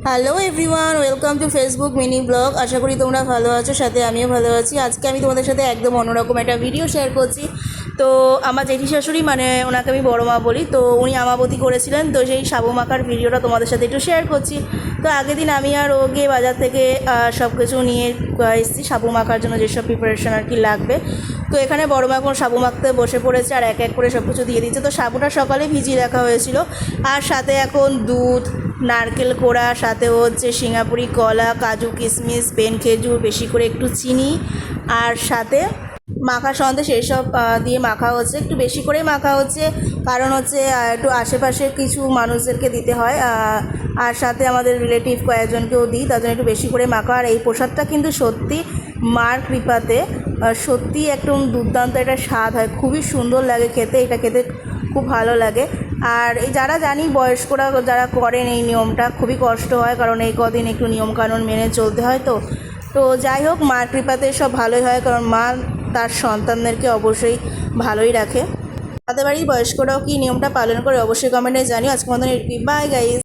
Hello everyone, welcome to Facebook mini blog. আশা করি তোমরা ভালো আছো, সাথে আমিও ভালো আছি। আজকে আমি তোমাদের সাথে একদম অন্যরকম একটা ভিডিও শেয়ার করছি। তো আমার জেঠি শাশুড়ি, মানে ওনাকে আমি বড় মা বলি, তো উনি আমাবতী করেছিলেন, তো সেই সাবু মাখার ভিডিওটা তোমাদের সাথে একটু শেয়ার করছি। তো আগের দিন আমি আর ও গিয়ে বাজার থেকে সব কিছু নিয়ে এসেছি সাবু মাখার জন্য, যেসব প্রিপারেশন আর কি লাগবে। তো এখানে বড় মা এখন সাবু মাখতে বসে পড়েছে আর এক এক করে সব কিছু দিয়ে দিচ্ছে। তো সাবুটা সকালে ভিজিয়ে রাখা হয়েছিল, আর সাথে এখন দুধ, নারকেল কোড়া, সাথে হচ্ছে সিঙ্গাপুরি কলা, কাজু কিশমিশ, পেন খেজুর, বেশি করে একটু চিনি, আর সাথে মাখা সন্দেশ, এইসব দিয়ে মাখা হচ্ছে। একটু বেশি করেই মাখা হচ্ছে, কারণ হচ্ছে একটু আশেপাশে কিছু মানুষদেরকে দিতে হয়, আর সাথে আমাদের রিলেটিভ কয়েকজনকেও দিই, তার জন্য একটু বেশি করে মাখা। আর এই প্রসাদটা কিন্তু সত্যি মার কৃপাতে সত্যি একদম দুর্দান্ত একটা স্বাদ হয়, খুবই সুন্দর লাগে খেতে, এটা খেতে খুব ভালো লাগে। আর এই যারা জানি বয়স্করা যারা করেন এই নিয়মটা, খুবই কষ্ট হয়, কারণ এই কদিন একটু নিয়মকানুন মেনে চলতে হয়। তো যাই হোক, মার কৃপাতে সব ভালোই হয়, কারণ মা তার সন্তানদেরকে অবশ্যই ভালোই রাখে। তাদের বাড়ির বয়স্করাও কি নিয়মটা পালন করে অবশ্যই কমেন্টে জানিও। আজকে মতন বাই গাইস।